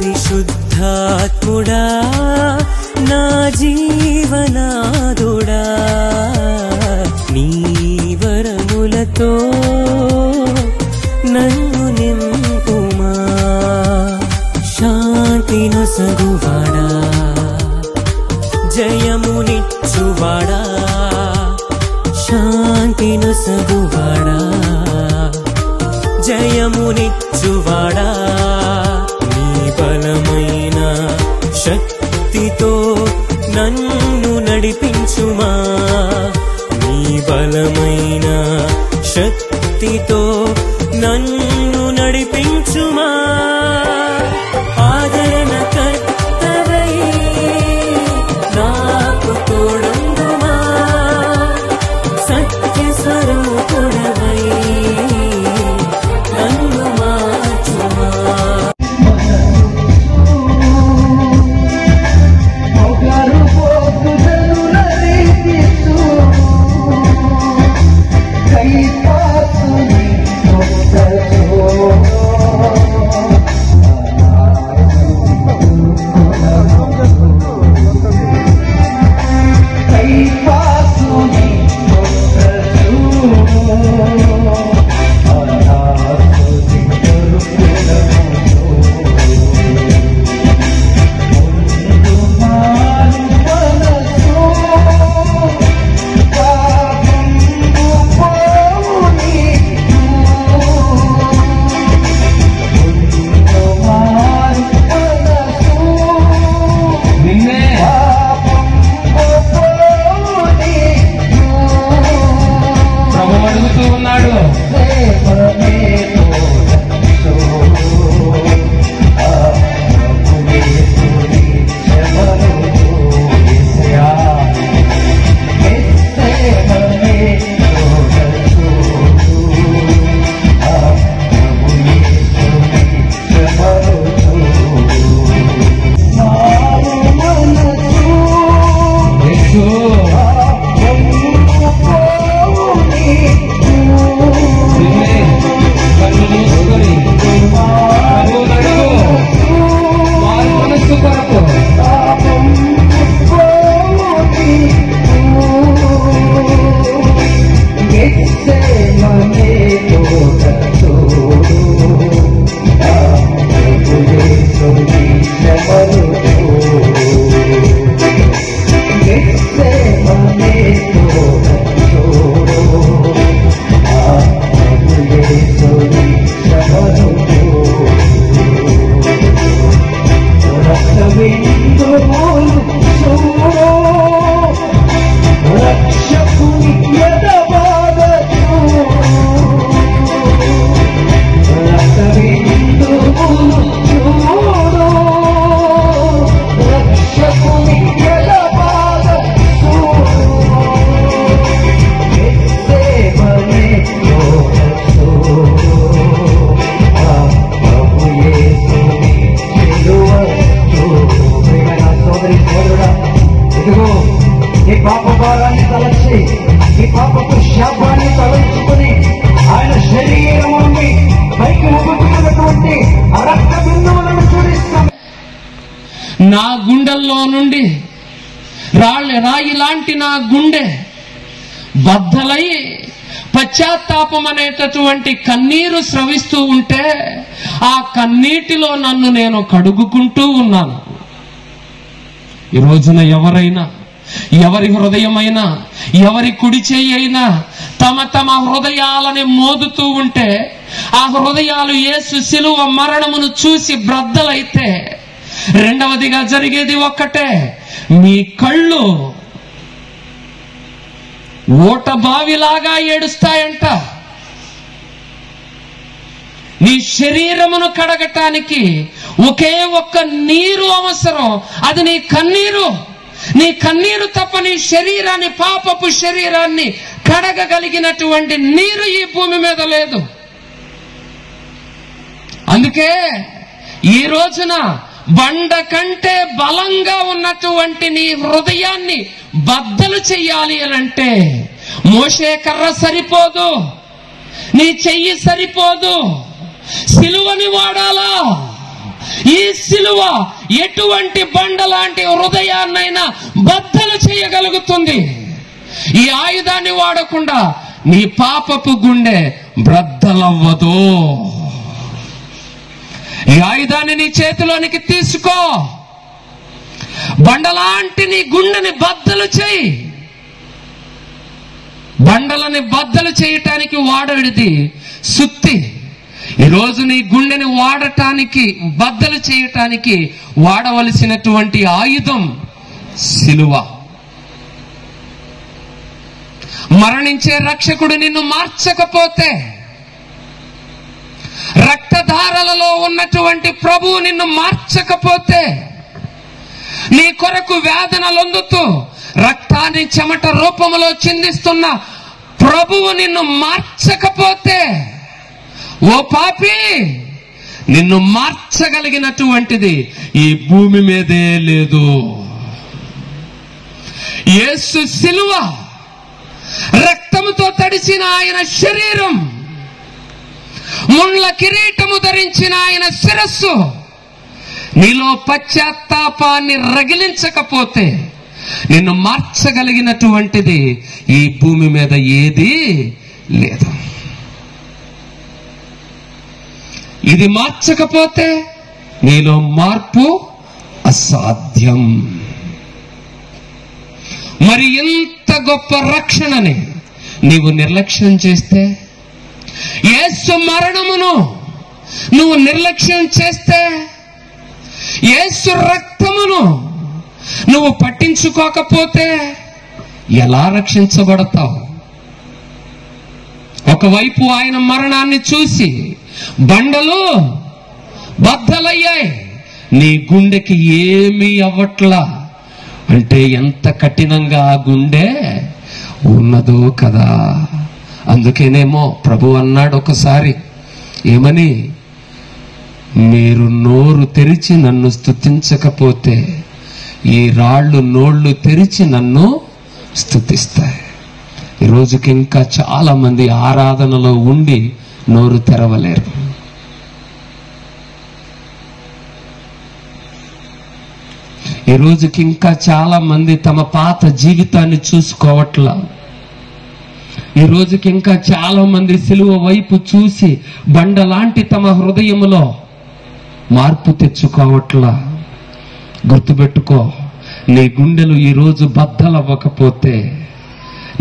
పరిశుద్ధాత్ముడా నా జీవనాదుడా నీ వరములతో నన్ను నింపుమా శాంతి నొసగువాడా జయమునిచ్చువాడా శాంతి నొసగువాడా జయమునిచ్చువాడా నీ బలమైన శక్తితో నన్ను నడిపించుమా నీ బలమైన శక్తితో నన్ను నడిపించుమా ఆదరణ కర్తవై నాకు తోడుండుమా సత్య స్వరూపుడవై నన్ను మార్చుమా నా గుండెల్లో నుండి రాయి లాంటి నా గుండె బద్దలై పశ్చాత్తాపం అనేటటువంటి కన్నీరు స్రవిస్తూ ఉంటే ఆ కన్నీటిలో నన్ను నేను కడుగుకుంటూ ఉన్నాను. ఈ రోజున ఎవరైనా, ఎవరి హృదయమైనా, ఎవరి కుడి చేయి అయినా తమ తమ హృదయాలని మోదుతూ ఉంటే ఆ హృదయాలు యేసు శిలువ మరణమును చూసి బ్రద్దలైతే రెండవదిగా జరిగేది ఒక్కటే, మీ కళ్ళు ఓట బావిలాగా ఏడుస్తాయంట. నీ శరీరమును కడగటానికి ఒకే ఒక్క నీరు అవసరం, అది నీ కన్నీరు. నీ కన్నీరు తప్ప నీ శరీరాన్ని, పాపపు శరీరాన్ని కడగగలిగినటువంటి నీరు ఈ భూమి మీద లేదు. అందుకే ఈ రోజున బండ కంటే బలంగా ఉన్నటువంటి నీ హృదయాన్ని బద్దలు చెయ్యాలి అనంటే మోషే కర్ర సరిపోదు, నీ చెయ్యి సరిపోదు, సిలువని వాడాలా. ఈ సిలువ ఎటువంటి బండ లాంటి హృదయాన్నైనా బద్దలు చేయగలుగుతుంది. ఈ ఆయుధాన్ని వాడకుండా నీ పాపపు గుండె బ్రద్దలవ్వదు. ఈ ఆయుధాన్ని నీ చేతిలోనికి తీసుకో. బండలాంటి నీ గుండెని బద్దలు చేయి. బండలని బద్దలు చేయటానికి వాడేది సుత్తి. ఈరోజు నీ గుండెని వాడటానికి, బద్దలు చేయటానికి వాడవలసినటువంటి ఆయుధం సిలువ. మరణించే రక్షకుడు నిన్ను మార్చకపోతే, రక్తధారలలో ఉన్నటువంటి ప్రభువు నిన్ను మార్చకపోతే, నీ కొరకు వేదనలొందుతూ రక్తాన్ని చెమట రూపంలో చిందిస్తున్న ప్రభువు నిన్ను మార్చకపోతే, ఓ పాపి, నిన్ను మార్చగలిగినటువంటిది ఈ భూమి మీదే లేదు. యేసు సిలువ, రక్తముతో తడిసిన ఆయన శరీరం, ముళ్ళ కిరీటము ధరించిన ఆయన శిరస్సు నీలో పశ్చాత్తాపాన్ని రగిలించకపోతే నిన్ను మార్చగలిగినటువంటిది ఈ భూమి మీద ఏదీ లేదు. ఇది మార్చకపోతే నీలో మార్పు అసాధ్యం. మరి ఇంత గొప్ప రక్షణని నీవు నిర్లక్ష్యం చేస్తే, యేసు మరణమును నువ్వు నిర్లక్ష్యం చేస్తే, యేసు రక్తమును నువ్వు పట్టించుకోకపోతే ఎలా రక్షించబడతావు? ఒకవైపు ఆయన మరణాన్ని చూసి బండలు బద్దలయ్యాయి, నీ గుండెకి ఏమీ అవ్వట్లా అంటే ఎంత కఠినంగా ఆ గుండె ఉన్నదో కదా. అందుకేనేమో ప్రభు అన్నాడు ఒకసారి, ఏమని? మీరు నోరు తెరిచి నన్ను స్తుతించకపోతే ఈ రాళ్ళు నోళ్లు తెరిచి నన్ను స్తుతిస్తాయి. ఈ రోజుకి ఇంకా చాలా మంది ఆరాధనలో ఉండి నోరు తెరవలేరు. ఈ రోజుకి ఇంకా చాలా మంది తమ పాత జీవితాన్ని చూసుకోవట్లా. ఈ రోజుకి ఇంకా చాలా మంది సిలువ వైపు చూసి బండలాంటి తమ హృదయములో మార్పు తెచ్చుకోవట్లా. గుర్తుపెట్టుకో, నీ గుండెలు ఈరోజు బద్దలవ్వకపోతే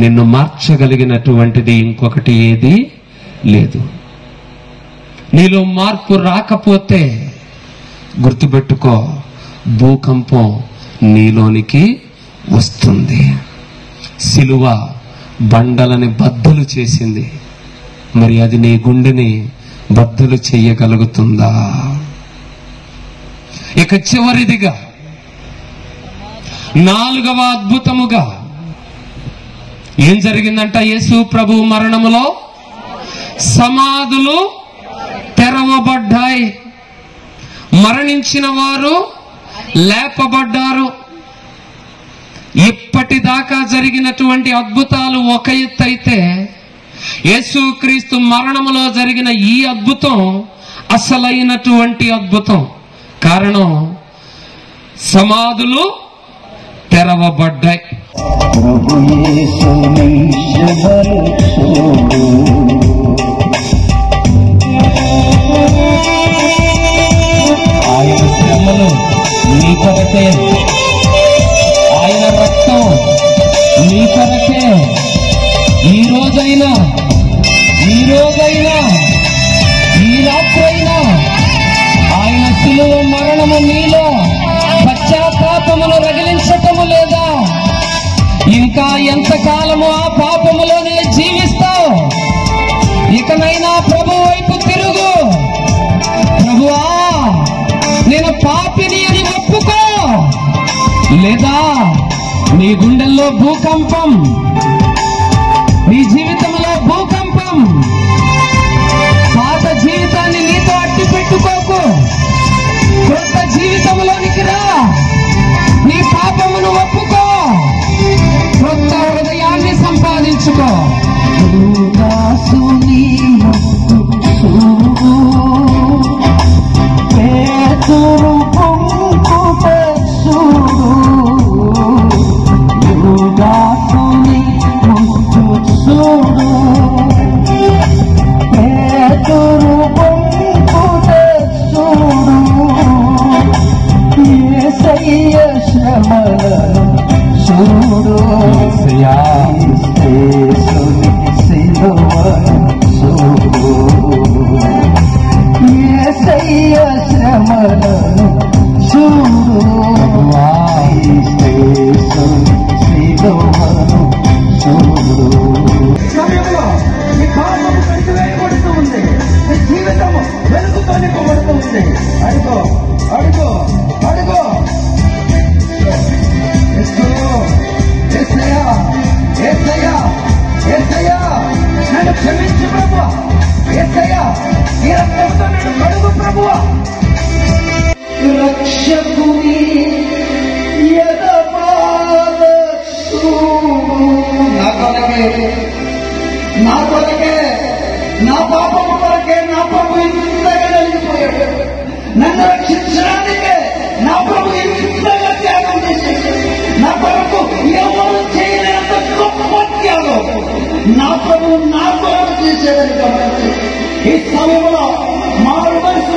నిన్ను మార్చగలిగినటువంటిది ఇంకొకటి ఏది లేదు. నీలో మార్పు రాకపోతే గుర్తుపెట్టుకో, భూకంపం నీలోనికి వస్తుంది. సిలువ బండలని బద్దలు చేసింది, మరి అది నీ గుండెని బద్దలు చేయగలుగుతుందా? ఇక చివరిదిగా, నాలుగవ అద్భుతముగా ఏం జరిగిందంట? యేసు ప్రభు మరణములో సమాధులు తెరవబడ్డాయి, మరణించిన వారు లేపబడ్డారు. ఇప్పటిదాకా జరిగినటువంటి అద్భుతాలు ఒక ఎత్తు అయితే, యేసుక్రీస్తు మరణములో జరిగిన ఈ అద్భుతం అసలైనటువంటి అద్భుతం. కారణం, సమాధులు తెరవబడ్డాయి. ఆయన శ్రమలు నీ కొరకే, ఆయన రక్తం నీ కొరకే. ఈ రోజైనా ఈ రాత్రైనా ఆయన సిలువ మరణము నీలో పశ్చాత్తాపమును రగిలించటము లేదా? ఇంకా ఎంతకాలము ఆ పాపములోనే జీవిస్తావు? ఇకనైనా ప్రభు వైపు తిరుగు. ప్రభువా, నేను పాపిని అని ఒప్పుకో. లేదా నీ గుండెల్లో భూకంపం, నీ జీవితంలో భూకంపం. పాత జీవితాన్ని నీతో అట్టి పెట్టుకోకు. కొత్త జీవితంలోనికి రా. నీ పాపమును ఒప్పుకో. కొత్త హృదయాన్ని సంపాదించుకో. పేతుని సమయంలో ఈ పాపము కట్టివేయబడుతూ ఉంది, ఈ జీవితము వెలుగుతో నింపబడుతూ ఉంది. అడుగో అడుగో అడుగో. యేసయ్యా యేసయ్యా యేసయ్యా నన్ను క్షమించు ప్రభువా. యేసయ్యా ఈ రక్తంతో నన్ను కడుగు ప్రభువా. రక్షకుని నా కొరకే నా పాపము కొరకే నా ప్రభు ఇంతగా నలిగిపోయాడు. నన్ను రక్షించడానికే నా ప్రభు ఇంతగా త్యాగం చేశాడు. నా కొరకు ఎవరు చేయలేనంత గొప్ప త్యాగం నా ప్రభు నా కొరకు చేసేదని గమనించి ఈ సమయంలో మారు మనసు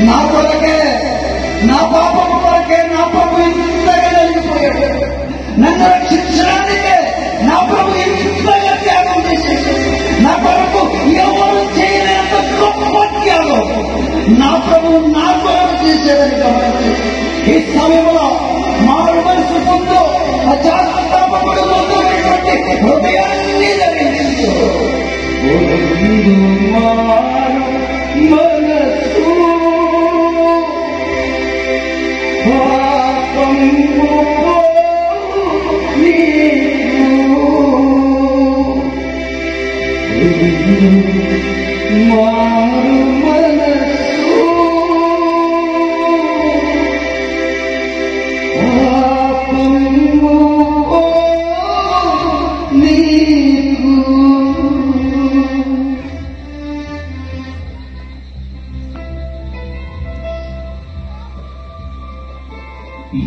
నా కొరకే నా పాపము కొరకే నా ప్రభు ఇంతగా నలిగిపోయాడు. నన్ను రక్షించడానికే నా ప్రభు ఇంతగా త్యాగం చేశాడు. నా కొరకు ఎవరు చేయలేనంత గొప్ప త్యాగం నా ప్రభు నా కొరకు చేసేదని గమనించి ఈ సమయంలో మారు మనసు పొందు పశ్చాత్తాపముడు పొందుకున్నటువంటి హృదయాన్ని ధరించు. మారు మనసు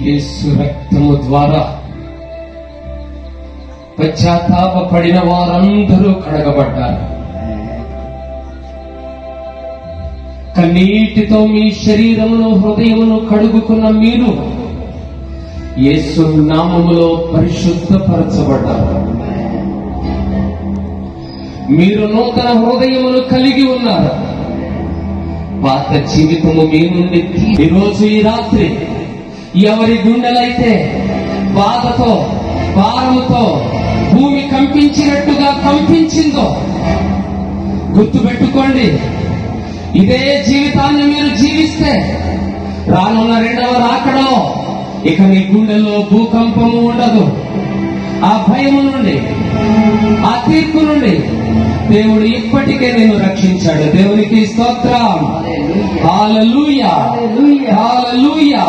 యేసు రక్తము ద్వారా పశ్చాత్తాపపడిన వారందరూ కడగబడ్డారు. కన్నీటితో మీ శరీరమును హృదయమును కడుగుకున్న మీరు యేసు నామములో పరిశుద్ధపరచబడ్డారు. మీరు నూతన హృదయమును కలిగి ఉన్నారు. పాత జీవితము మీ నుండి ఈరోజు ఈ రాత్రి ఎవరి గుండెలైతే బాధతో భారముతో భూమి కంపించినట్టుగా కంపించిందో గుర్తుపెట్టుకోండి. ఇదే జీవితాన్ని మీరు జీవిస్తే రానున్న రెండవ రాకడో ఇక మీ గుండెల్లో భూకంపము ఉండదు. ఆ భయము నుండి ఆ తీర్పు నుండి దేవుడు ఇప్పటికే నిన్ను రక్షించాడు. దేవునికి స్తోత్రం. హల్లెలూయా హల్లెలూయా.